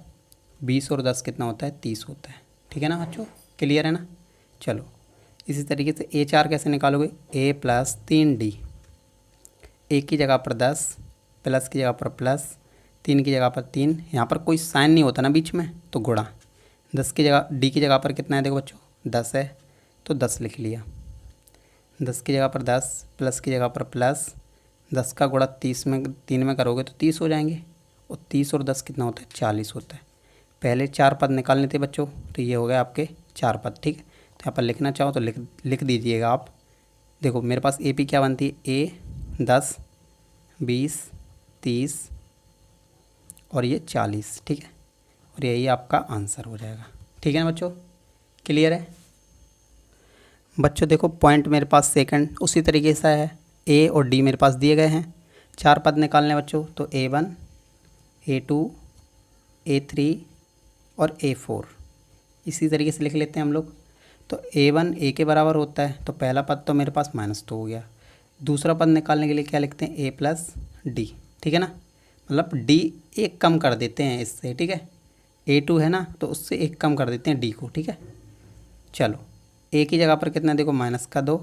20 और 10 कितना होता है 30 होता है। ठीक है ना बच्चों, क्लियर है ना। चलो इसी तरीके से A4 कैसे निकालोगे, A प्लस 3D, A की जगह पर 10, प्लस की जगह पर प्लस, 3 की जगह पर 3, यहाँ पर कोई साइन नहीं होता ना बीच में, तो गुणा, 10 की जगह D की जगह पर कितना है देखो बच्चों 10 है, तो 10 लिख लिया, 10 की जगह पर 10, प्लस की जगह पर प्लस, 10 का गुणा 3 में करोगे तो 30 हो जाएंगे, और 30 और 10 कितना होता है 40 होता है। पहले 4 पद निकालने थे बच्चों, तो ये हो गया आपके 4 पद। ठीक है, तो यहाँ पर लिखना चाहो तो लिख दीजिएगा आप। देखो मेरे पास AP क्या बनती है, A 10, 20, 30 और ये 40। ठीक है, और यही आपका आंसर हो जाएगा। ठीक है ना बच्चों, क्लियर है। बच्चों देखो पॉइंट मेरे पास सेकंड उसी तरीके से है, A और D मेरे पास दिए गए हैं, 4 पद निकालने बच्चों, तो A1, A2, A3 और A4 इसी तरीके से लिख लेते हैं हम लोग। तो A1 A के बराबर होता है, तो पहला पद तो मेरे पास -2 हो गया। दूसरा पद निकालने के लिए क्या लिखते हैं, A प्लस D। ठीक है ना, मतलब D 1 कम कर देते हैं इससे। ठीक है, A2 है ना, तो उससे 1 कम कर देते हैं D को। ठीक है, चलो A की जगह पर कितना देखो -2,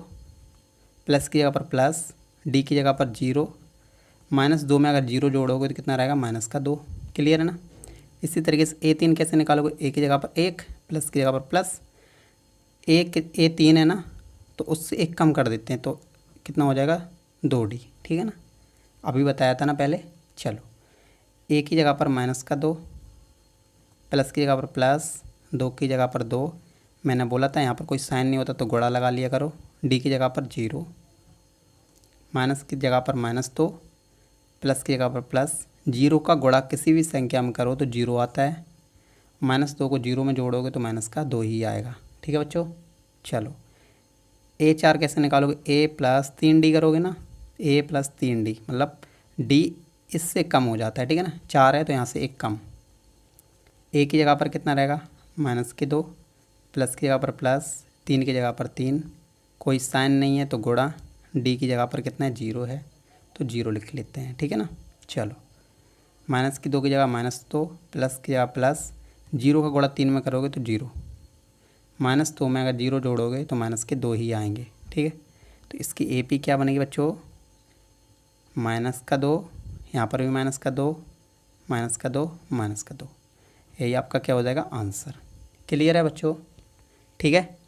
प्लस की जगह पर प्लस, D की जगह पर 0, -2 में अगर 0 जोड़ोगे तो कितना रहेगा -2। क्लियर है ना। इसी तरीके से A3 कैसे निकालोगे, A की जगह पर 1, प्लस की जगह पर प्लस, A3 है ना, तो उससे 1 कम कर देते हैं, तो कितना हो जाएगा 2D। ठीक है ना, अभी बताया था ना पहले। चलो A की जगह पर -2, प्लस की जगह पर प्लस, 2 की जगह पर 2, मैंने बोला था यहाँ पर कोई साइन नहीं होता तो गुणा लगा लिया करो, D की जगह पर 0, माइनस की जगह पर -2, प्लस की जगह पर प्लस, 0 का गुणा किसी भी संख्या में करो तो 0 आता है, -2 को 0 में जोड़ोगे तो -2 ही आएगा। ठीक है बच्चों, चलो A4 कैसे निकालोगे, A प्लस 3D करोगे ना, A प्लस 3D मतलब D इससे कम हो जाता है। ठीक है ना, 4 है तो यहाँ से 1 कम, A की जगह पर कितना रहेगा -2, प्लस की जगह पर प्लस, 3 की जगह पर 3, कोई साइन नहीं है तो गुणा, D की जगह पर कितना है 0 है तो 0 लिख लेते हैं। ठीक है ना, चलो माइनस की 2 की जगह -2, प्लस की जगह प्लस, 0 का गुणा 3 में करोगे तो 0, -2 में अगर 0 जोड़ोगे तो माइनस के 2 ही आएंगे। ठीक है, तो इसकी AP क्या बनेगी बच्चों, -2, यहाँ पर भी -2, -2, -2, यही आपका क्या हो जाएगा आंसर। क्लियर है बच्चों? ठीक है।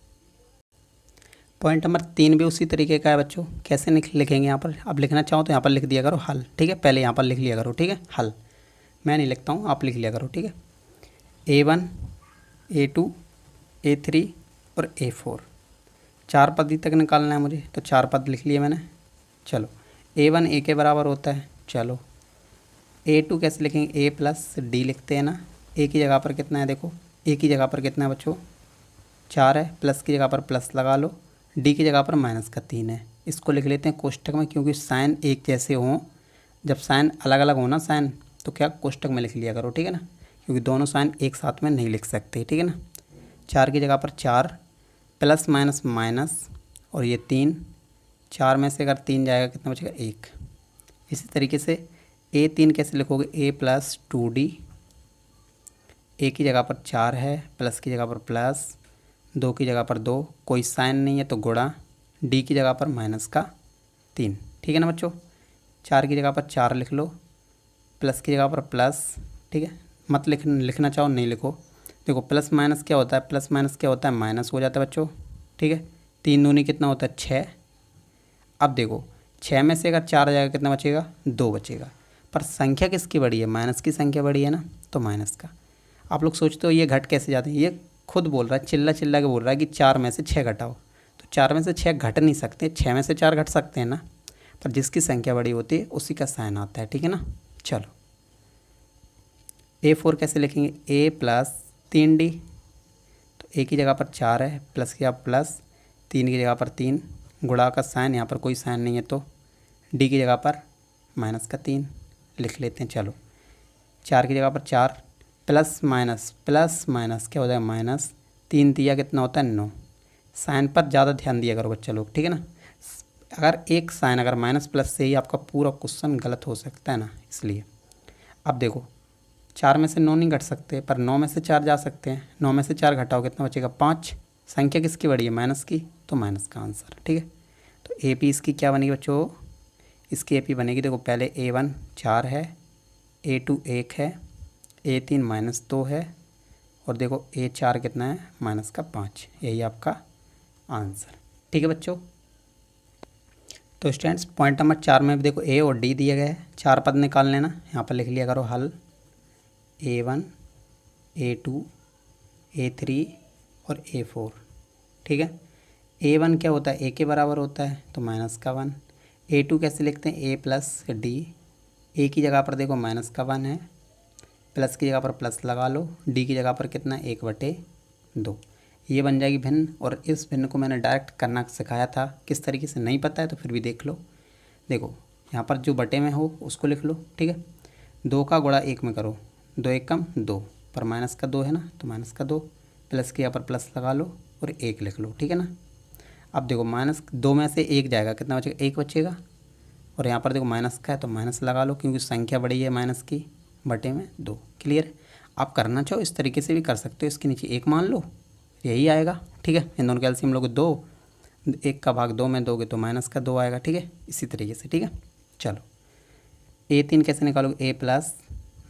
पॉइंट नंबर 3 भी उसी तरीके का है बच्चों। कैसे लिखेंगे यहाँ पर, आप लिखना चाहो तो यहाँ पर लिख दिया करो हल। ठीक है, पहले यहाँ पर लिख लिया करो। ठीक है, हल मैं नहीं लिखता हूँ, आप लिख लिया करो। ठीक है, A1, A2, A3 और A4, 4 पद ही तक निकालना है मुझे, तो 4 पद लिख लिए मैंने। चलो, A1 A के बराबर होता है। चलो, A2 कैसे लिखेंगे, A प्लस D लिखते हैं ना। A की जगह पर कितना है, देखो A की जगह पर कितना है बच्चों, 4 है, प्लस की जगह पर प्लस लगा लो, D की जगह पर -3 है। इसको लिख लेते हैं कोष्टक में, क्योंकि साइन एक जैसे हों, जब साइन अलग अलग हो ना साइन, तो क्या कोष्टक में लिख लिया करो। ठीक है ना, क्योंकि दोनों साइन एक साथ में नहीं लिख सकते। ठीक है ना, 4 की जगह पर 4, प्लस माइनस माइनस, और ये 3, 4 में से अगर 3 जाएगा कितना बचेगा, 1। इसी तरीके से A3 कैसे लिखोगे, A प्लस 2D, A की जगह पर 4 है, प्लस की जगह पर प्लस, 2 की जगह पर 2, कोई साइन नहीं है तो गुणा, D की जगह पर -3। ठीक है ना बच्चों, 4 की जगह पर 4 लिख लो, प्लस की जगह पर प्लस। ठीक है, मत लिखना चाहो नहीं लिखो। देखो प्लस माइनस क्या होता है, प्लस माइनस क्या होता है, माइनस हो जाता है बच्चों। ठीक है, 3 दूनी कितना होता है, 6। अब देखो 6 में से अगर 4 आ जाएगा कितना बचेगा, 2 बचेगा। पर संख्या किसकी बड़ी है, माइनस की संख्या बड़ी है ना, तो माइनस का। आप लोग सोचते हो ये घट कैसे जाते हैं, ये खुद बोल रहा है, चिल्ला चिल्ला के बोल रहा है कि 4 में से 6 घटाओ। तो 4 में से 6 घट नहीं सकते, 6 में से 4 घट सकते हैं ना, पर जिसकी संख्या बड़ी होती है उसी का साइन आता है। ठीक है ना, चलो A4 कैसे लिखेंगे, A प्लस 3D, तो A की जगह पर 4 है, प्लस की जगह प्लस, 3 की जगह पर 3, गुणा का साइन, यहाँ पर कोई साइन नहीं है तो D की जगह पर -3 लिख लेते हैं। चलो, 4 की जगह पर 4, प्लस माइनस क्या हो जाएगा, माइनस, 3 दिया कितना होता है, 9। साइन पर ज़्यादा ध्यान दिया करो बच्चा लोग। ठीक है ना, अगर एक साइन अगर माइनस प्लस से ही आपका पूरा क्वेश्चन गलत हो सकता है ना, इसलिए। अब देखो 4 में से 9 नहीं घट सकते, पर 9 में से 4 जा सकते हैं। 9 में से 4 घटाओ कितना बचेगा, 5। संख्या किसकी बड़ी है, माइनस की, तो माइनस का आंसर। ठीक है, तो AP इसकी क्या बनेगी बच्चों, इसकी AP बनेगी, देखो पहले A1 4 है, A2 1 है, A3 -2 है, और देखो A4 कितना है, -5। यही आपका आंसर। ठीक है बच्चों, तो स्टूडेंट्स पॉइंट नंबर 4 में भी देखो A और D दिए गए हैं, 4 पद निकाल लेना, यहाँ पर लिख लिया करो हल, A1, A2, A3 और A4। ठीक है, A1 क्या होता है, A के बराबर होता है तो -1। A2 कैसे लिखते हैं, A प्लस D, A की जगह पर देखो -1 है, प्लस की जगह पर प्लस लगा लो, D की जगह पर कितना, 1/2। ये बन जाएगी भिन्न, और इस भिन्न को मैंने डायरेक्ट करना सिखाया था, किस तरीके से नहीं पता है तो फिर भी देख लो। देखो यहाँ पर जो बटे में हो उसको लिख लो। ठीक है, 2 का गुणा 1 में करो, 2 1 कम 2, पर माइनस का 2 है ना, तो -2, प्लस के यहाँ पर प्लस लगा लो और 1 लिख लो। ठीक है ना, अब देखो -2 में से 1 जाएगा कितना बचेगा, 1 बचेगा, और यहाँ पर देखो माइनस का है तो माइनस लगा लो, क्योंकि संख्या बड़ी है माइनस की, बटे में 2। क्लियर, आप करना चाहो इस तरीके से भी कर सकते हो, इसके नीचे 1 मान लो, यही आएगा। ठीक है, इन दोनों के एलसीएम लोगे 2, 1 का भाग 2 में दोगे तो -2 आएगा। ठीक है, इसी तरीके से। ठीक है, चलो A3 कैसे निकालोगे, A प्लस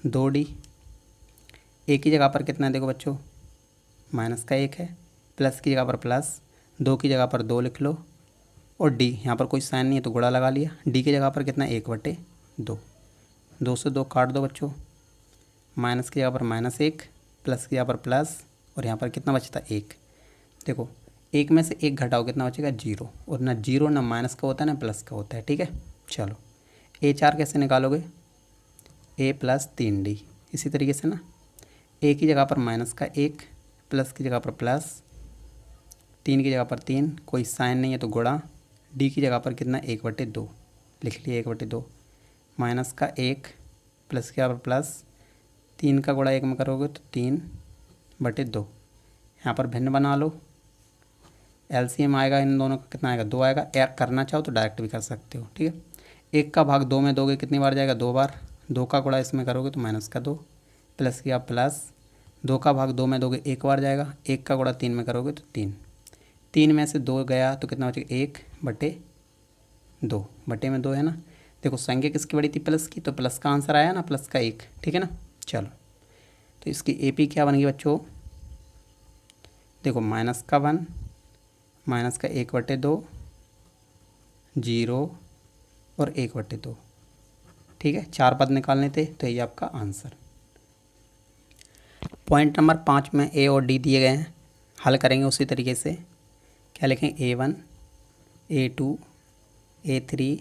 2D, A की जगह पर कितना है देखो बच्चों, -1 है, प्लस की जगह पर प्लस, 2 की जगह पर 2 लिख लो, और D यहाँ पर कोई साइन नहीं है तो गुणा लगा लिया, D की जगह पर कितना, 1/2, 2 से 2 काट दो बच्चों, माइनस की जगह पर -1, प्लस की जगह पर प्लस, और यहाँ पर कितना बचता है, 1। देखो 1 में से 1 घटाओ कितना बचेगा, 0, और ना 0 ना माइनस का होता है ना प्लस का होता है। ठीक है, चलो A4 कैसे निकालोगे, A प्लस 3D, इसी तरीके से ना, A की जगह पर -1, प्लस की जगह पर प्लस, 3 की जगह पर 3, कोई साइन नहीं है तो गुणा, D की जगह पर कितना, 1/2 लिख लिया, 1/2, माइनस का 1, प्लस की जगह पर प्लस, 3 का गुणा 1 में करोगे तो 3/2। यहाँ पर भिन्न बना लो, एलसीएम आएगा इन दोनों का कितना आएगा, 2 आएगा। करना चाहो तो डायरेक्ट भी कर सकते हो। ठीक है, 1 का भाग 2 में दोगे कितनी बार जाएगा, 2 बार, 2 का गुणा इसमें करोगे तो माइनस का 2, प्लस किया प्लस 2 का भाग 2 में दोगे 1 बार जाएगा, 1 का गुणा 3 में करोगे तो 3, 3 में से 2 गया तो कितना बचेगा 1/2, बटे में 2 है ना। देखो संख्या किसकी बड़ी थी, प्लस की, तो प्लस का आंसर आया ना, प्लस का 1, ठीक है ना। चलो तो इसकी AP क्या बन गई बच्चों, देखो माइनस का 1, माइनस का 1/2, 0 और 1/2, ठीक है। 4 पद निकालने थे तो ये आपका आंसर। पॉइंट नंबर 5 में A और D दिए गए हैं, हल करेंगे उसी तरीके से। क्या लिखें, A1, A2, A3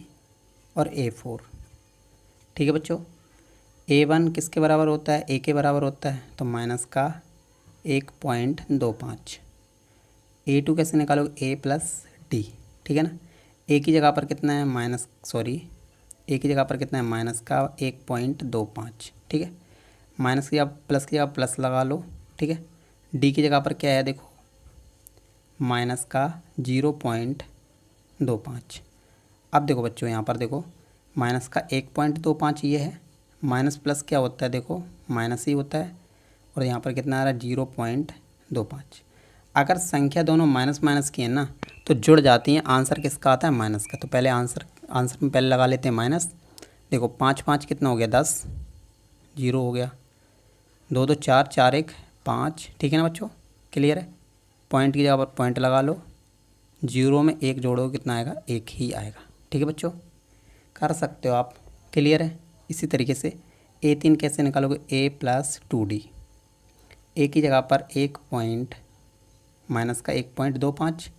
और A4, ठीक है बच्चों। A1 किसके बराबर होता है, A के बराबर होता है, तो माइनस का 1.25। A2 कैसे निकालोगे, A प्लस D, ठीक है ना। A की जगह पर कितना है A की जगह पर कितना है, माइनस का 1.25, ठीक है। माइनस की जगह प्लस की जगह प्लस लगा लो, ठीक है। D की जगह पर क्या है, देखो माइनस का 0.25। अब देखो बच्चों यहाँ पर देखो माइनस का 1.25 ये है, माइनस प्लस क्या होता है, देखो माइनस ही होता है, और यहाँ पर कितना आ रहा है 0.25। अगर संख्या दोनों माइनस माइनस की है ना तो जुड़ जाती हैं, आंसर किसका आता है, माइनस का। तो पहले आंसर में पहले लगा लेते हैं माइनस। देखो 5 5 कितना हो गया 10, 0 हो गया, 2 2 4, 4 1 5, ठीक है ना बच्चों, क्लियर है। पॉइंट की जगह पर पॉइंट लगा लो, 0 में 1 जोड़ोगे कितना आएगा, 1 ही आएगा, ठीक है बच्चों, कर सकते हो आप, क्लियर है। इसी तरीके से A3 कैसे निकालोगे, A प्लस 2D। A की जगह पर माइनस का 1.25,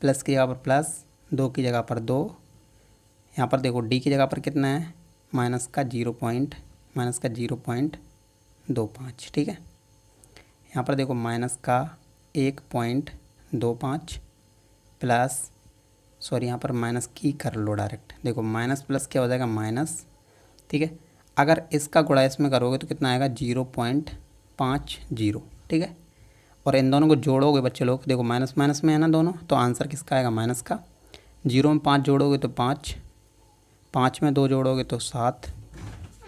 प्लस की जगह पर प्लस, 2 की जगह पर 2, यहाँ पर देखो D की जगह पर कितना है, माइनस का 0.25, ठीक है। यहाँ पर देखो माइनस का 1.25 प्लस, यहाँ पर माइनस की कर लो डायरेक्ट, देखो माइनस प्लस क्या हो जाएगा माइनस, ठीक है। अगर इसका गुणा इसमें करोगे तो कितना आएगा 0.50, ठीक है। और इन दोनों को जोड़ोगे बच्चे लोग, देखो माइनस माइनस में है ना दोनों, तो आंसर किसका आएगा, माइनस का। 0 में 5 जोड़ोगे तो 5, 5 में 2 जोड़ोगे तो 7,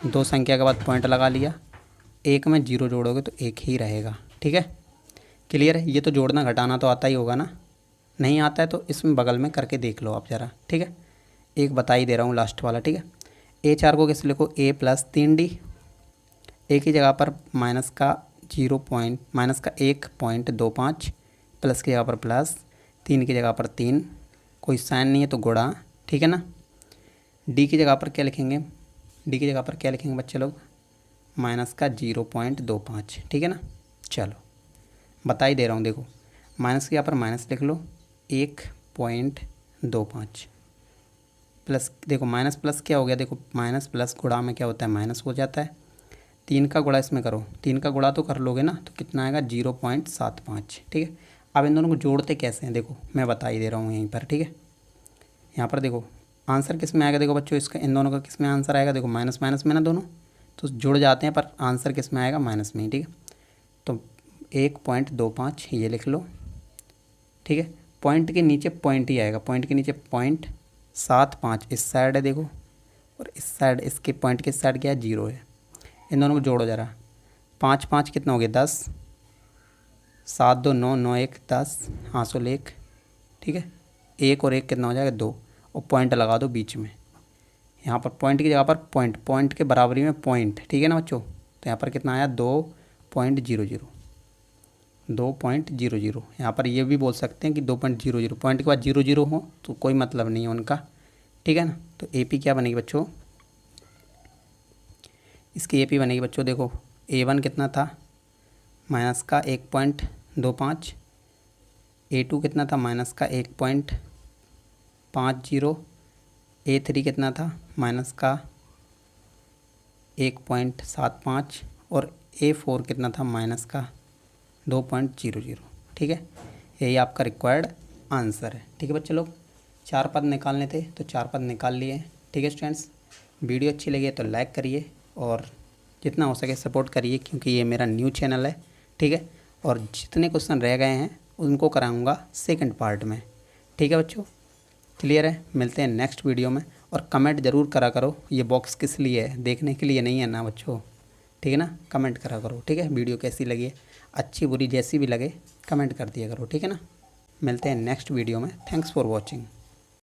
2 संख्या के बाद पॉइंट लगा लिया, 1 में 0 जोड़ोगे तो 1 ही रहेगा, ठीक है, क्लियर है। ये तो जोड़ना घटाना तो आता ही होगा ना, नहीं आता है तो इसमें बगल में करके देख लो आप ज़रा, ठीक है। एक बता ही दे रहा हूँ लास्ट वाला, ठीक है। A4 को कैसे लिखो, A प्लस 3D। A की जगह पर माइनस का 1.25, प्लस की जगह पर प्लस, 3 की जगह पर 3, कोई साइन नहीं है तो गुणा, ठीक है ना। D की जगह पर क्या लिखेंगे, बच्चे लोग, माइनस का 0.25, ठीक है ना। चलो बता ही दे रहा हूँ, देखो माइनस की जगह पर माइनस लिख लो 1.25, प्लस, देखो माइनस प्लस क्या हो गया, देखो माइनस प्लस गुणा में क्या होता है, माइनस हो जाता है। 3 का गुणा इसमें करो, 3 का गुणा तो कर लोगे ना, तो कितना आएगा 0.75, ठीक है। अब इन दोनों को जोड़ते कैसे हैं, देखो मैं बता ही दे रहा हूँ यहीं पर, ठीक है। यहाँ पर देखो आंसर किस में आएगा, देखो बच्चों इसका, इन दोनों का किस में आंसर आएगा, देखो माइनस माइनस में ना दोनों, तो जुड़ जाते हैं, पर आंसर किस में आएगा, माइनस में ही, ठीक है। तो 1.25 ये लिख लो, ठीक है। पॉइंट के नीचे पॉइंट ही आएगा, पॉइंट के नीचे पॉइंट, 7 5 इस साइड है देखो, और इस साइड, इसके पॉइंट के साइड क्या है, 0 है। इन दोनों को जोड़ो ज़रा, 5 5 कितना हो गया 10, 7 2 9, 9 1 10, हासिल 1, ठीक है। 1 और 1 कितना हो जाएगा 2, और पॉइंट लगा दो बीच में, यहाँ पर पॉइंट की जगह पर पॉइंट, पॉइंट के बराबरी में पॉइंट, ठीक है ना बच्चों। तो यहाँ पर कितना आया 2.00, 2.00। यहाँ पर ये भी बोल सकते हैं कि 2.00, पॉइंट के बाद 0 हो तो कोई मतलब नहीं है उनका, ठीक है ना। तो AP क्या बनेगी बच्चों, इसकी AP बनेगी बच्चों, देखो A1 कितना था, माइनस का 1.25, A2 कितना था, माइनस का 1.50, A3 कितना था, माइनस का 1.75, और A4 कितना था, माइनस का 2.00, ठीक है। यही आपका रिक्वायर्ड आंसर है, ठीक है बच्चे लोग। 4 पद निकालने थे तो 4 पद निकाल लिए, ठीक है स्टूडेंट्स। वीडियो अच्छी लगी तो लाइक करिए और जितना हो सके सपोर्ट करिए, क्योंकि ये मेरा न्यू चैनल है, ठीक है। और जितने क्वेश्चन रह गए हैं उनको कराऊंगा सेकंड पार्ट में, ठीक है बच्चों, क्लियर है। मिलते हैं नेक्स्ट वीडियो में। और कमेंट ज़रूर करा करो, ये बॉक्स किस लिए है, देखने के लिए नहीं है ना बच्चों, ठीक है ना। कमेंट करा करो, ठीक है। वीडियो कैसी लगी है, अच्छी बुरी जैसी भी लगे कमेंट कर दिया करो, ठीक है ना। मिलते हैं नेक्स्ट वीडियो में। Thanks for watching.